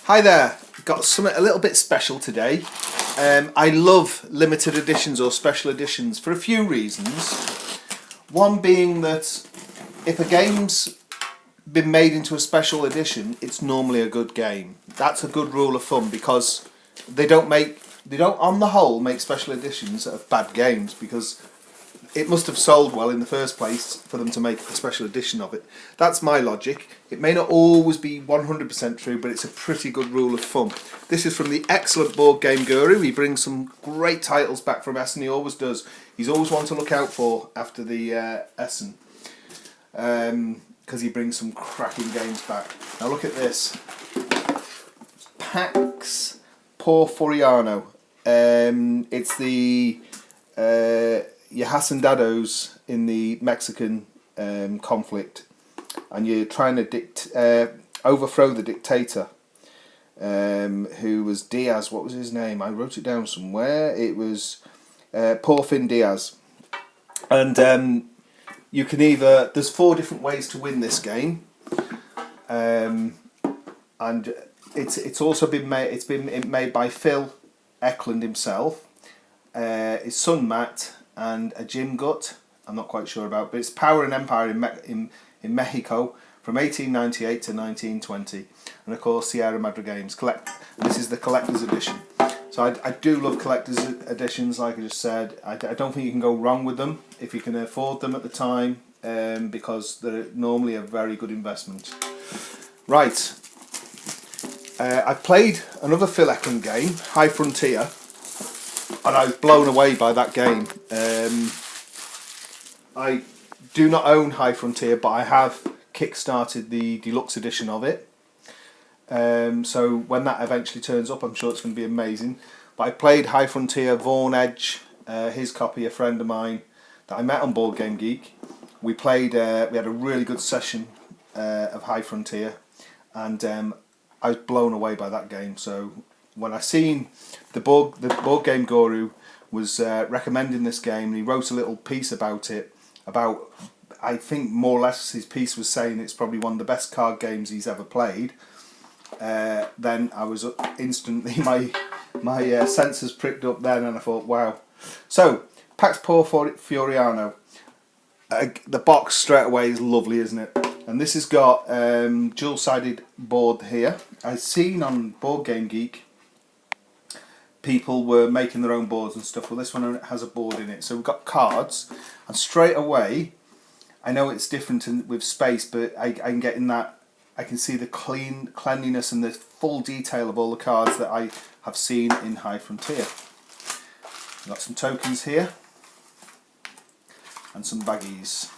Hi there, got something a little bit special today. I love limited editions or special editions for a few reasons. One being that if a game's been made into a special edition, it's normally a good game. That's a good rule of thumb because they don't on the whole make special editions of bad games, because it must have sold well in the first place for them to make a special edition of it. That's my logic. It may not always be 100% true, but it's a pretty good rule of thumb. This is from the excellent Board Game Guru. He brings some great titles back from Essen. He always does. He's always one to look out for after the Essen, because he brings some cracking games back. Now look at this. Pax Porfiriana. It's the Hacendados in the Mexican conflict, and you're trying to overthrow the dictator, who was Diaz. What was his name? I wrote it down somewhere. It was Porfin Diaz. And you can either, there's 4 different ways to win this game, and it's also been made. It's been made by Phil Eklund himself, his son Matt, and a Jim Gutt, I'm not quite sure about, but it's Power and Empire in Mexico from 1898 to 1920, and of course Sierra Madre Games. This is the collector's edition. So I do love collector's editions, like I just said. I don't think you can go wrong with them if you can afford them at the time, because they're normally a very good investment. Right, I played another Phil Eklund game, High Frontier, and I was blown away by that game. I do not own High Frontier, but I have kickstarted the deluxe edition of it. So when that eventually turns up, I'm sure it's going to be amazing. But I played High Frontier, Vaughan Edge, his copy, a friend of mine that I met on Board Game Geek. We played. We had a really good session of High Frontier, and I was blown away by that game. So when I seen the board game guru was recommending this game, and he wrote a little piece about it. I think more or less his piece was saying it's probably one of the best card games he's ever played. Then I was instantly my senses pricked up then, and I thought, wow. So Pax Porfiriana, the box straight away is lovely, isn't it? And this has got dual-sided board here. I've seen on Board Game Geek people were making their own boards and stuff. Well, this one has a board in it, so we've got cards, and straight away I know it's different with space, but I can get in that. I can see the cleanliness and the full detail of all the cards that I have seen in High Frontier. We've got some tokens here and some baggies.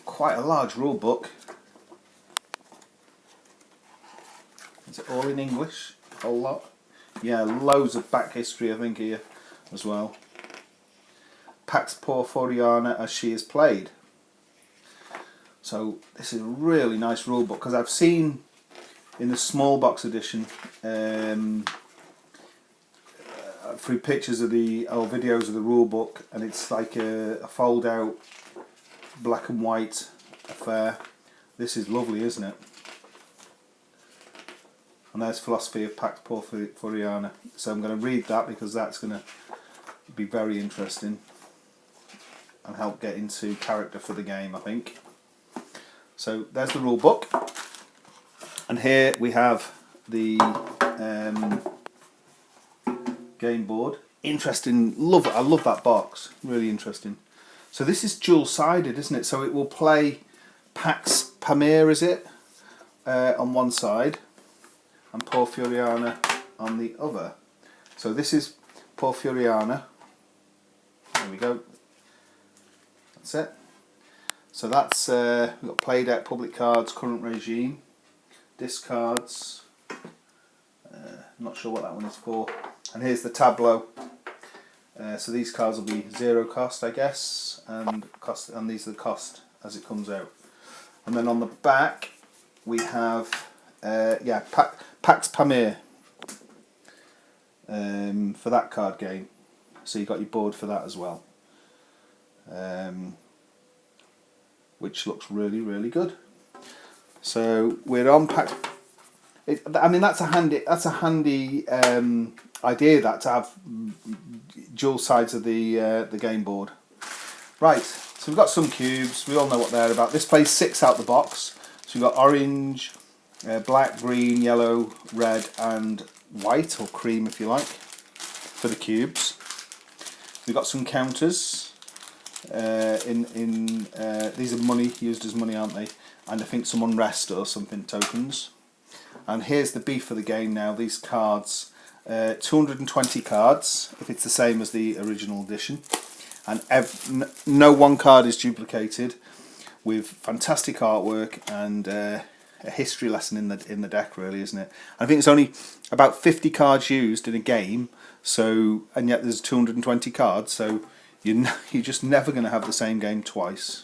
Quite a large rule book. Is it all in English? A whole lot? Yeah, loads of back history I think here as well. Pax Porfiriana as she is played. So this is a really nice rule book, because I've seen in the small box edition through pictures of or videos of the rule book, and it's like a fold out black and white affair. This is lovely, isn't it? And there's Philosophy of Pax Porfiriana. So I'm going to read that because that's going to be very interesting and help get into character for the game, I think. So there's the rule book, and here we have the game board. Interesting, I love that box, really interesting. So this is dual-sided, isn't it? So it will play Pax Pamir, is it, on one side, and Porfiriana on the other. So this is Porfiriana. There we go. That's it. So that's we've got played out, public cards, current regime, discards. Not sure what that one is for. And here's the tableau. So these cards will be 0 cost, I guess, and these are the cost as it comes out. And then on the back we have Pax Pamir for that card game. So you got your board for that as well. which looks really, really good. So we're on pack. I mean, that's a handy idea, that to have dual sides of the game board. Right, so we've got some cubes. We all know what they're about. This plays 6 out the box. So we've got orange, black, green, yellow, red, and white, or cream if you like, for the cubes. We've got some counters. These are money, used as money, aren't they? And I think some unrest or something tokens. And here's the beef of the game now. These cards, 220 cards, if it's the same as the original edition, and no one card is duplicated, with fantastic artwork and a history lesson in the deck, really, isn't it? I think it's only about 50 cards used in a game, so, and yet there's 220 cards, so you're just never going to have the same game twice.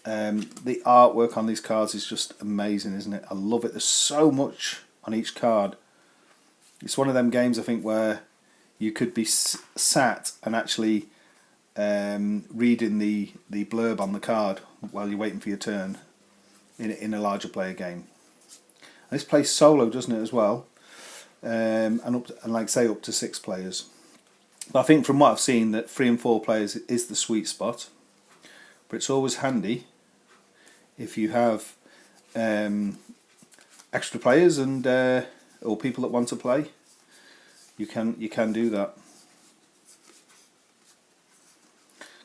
The artwork on these cards is just amazing, isn't it? I love it. There's so much on each card. It's one of them games, I think, where you could be sat and actually reading the blurb on the card while you're waiting for your turn in a larger player game. And this plays solo, doesn't it, as well? And like I say, up to 6 players. But I think from what I've seen, that 3 and 4 players is the sweet spot. But it's always handy if you have extra players and or people that want to play. You can do that.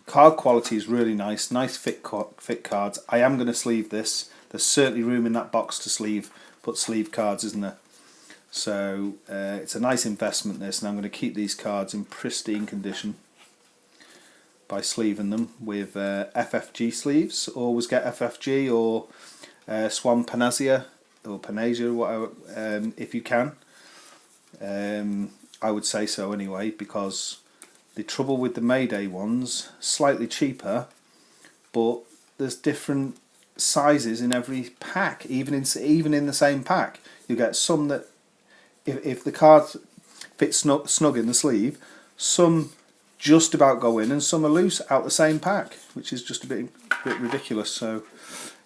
Card quality is really nice. Nice fit cards. I am going to sleeve this. There's certainly room in that box to put sleeve cards, isn't there? So it's a nice investment, this, and I'm going to keep these cards in pristine condition by sleeving them with Ffg sleeves. Always get Ffg or Swan Panacea or Panacea, whatever, if you can. I would say so anyway, because the trouble with the Mayday ones, slightly cheaper, but there's different sizes in every pack. Even in the same pack, you get some that, if the cards fit snug in the sleeve, some just about go in and some are loose out the same pack, which is just a bit ridiculous. So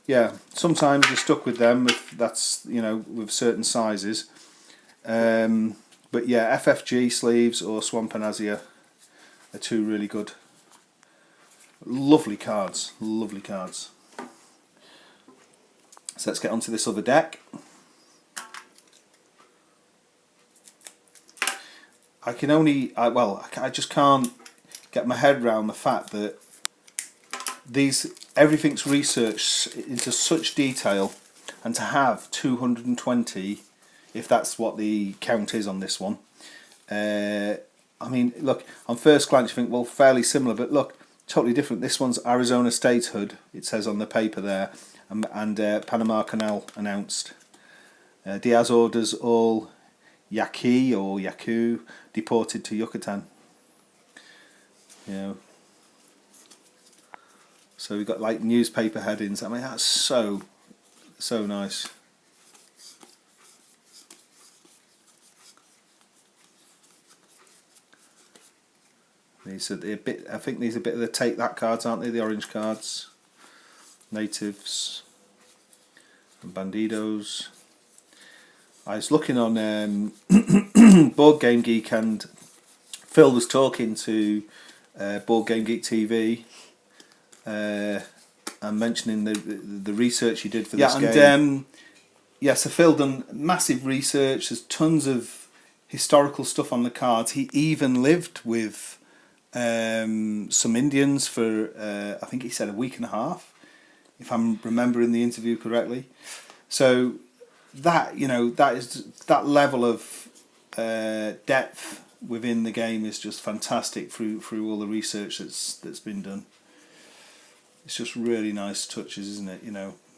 yeah, sometimes you're stuck with them if that's, with certain sizes. But yeah, Ffg sleeves or Swan Panacea are 2 really good, lovely cards. So let's get onto this other deck. I just can't get my head around the fact that everything's researched into such detail, and to have 220, if that's what the count is on this one. I mean, look, on first glance you think, well, fairly similar, but look, totally different. This one's Arizona statehood, it says on the paper there, and Panama Canal announced. Diaz orders all Yaqui or Yaku deported to Yucatan. So we've got like newspaper headings. I mean, that's so nice. These are I think these are a bit of the take that cards, aren't they? The orange cards, natives, and bandidos. I was looking on Board Game Geek, and Phil was talking to Board Game Geek TV and mentioning the research he did for this game. So Phil done massive research. There's tons of historical stuff on the cards. He even lived with some Indians for I think he said a week and a half, if I'm remembering the interview correctly. So that that level of depth within the game is just fantastic through all the research that's been done. It's just really nice touches, isn't it?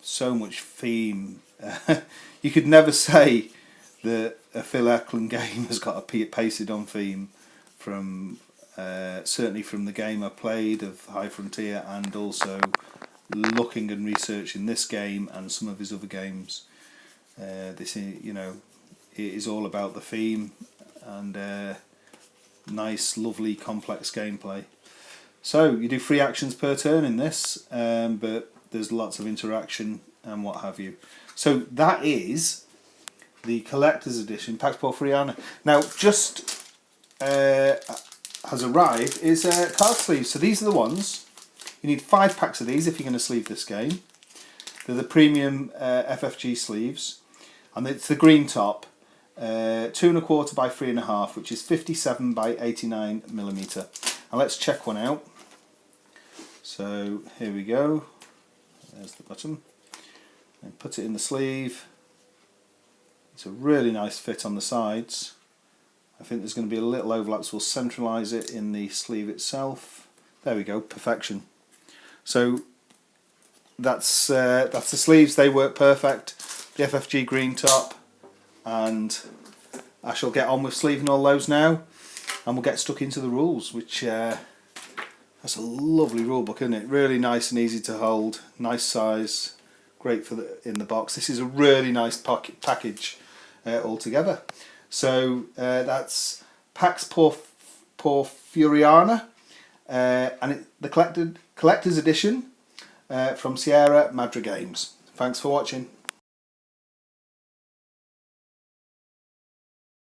So much theme. You could never say that a Phil Eklund game has got a pasted on theme from certainly from the game I played of High Frontier, and also looking and researching this game and some of his other games. This it is all about the theme and nice, lovely, complex gameplay. So you do 3 actions per turn in this, but there's lots of interaction and what have you. So that is the collector's edition Pax Porfiriana. Now, just has arrived is card sleeves. So these are the ones. You need 5 packs of these if you're going to sleeve this game. They're the Premium Ffg Sleeves, and it's the green top, 2¼ by 3½, which is 57 by 89mm. And let's check one out. So here we go. There's the button. And put it in the sleeve. It's a really nice fit on the sides. I think there's going to be a little overlap, so we'll centralise it in the sleeve itself. There we go, perfection. So that's the sleeves. They work perfect. The FFG green top, and I shall get on with sleeving all those now, and we'll get stuck into the rules, which that's a lovely rule book, isn't it? Really nice and easy to hold, nice size, great for in the box. This is a really nice package altogether. So that's Pax Porfiriana, and the collector's edition from Sierra Madre Games. Thanks for watching.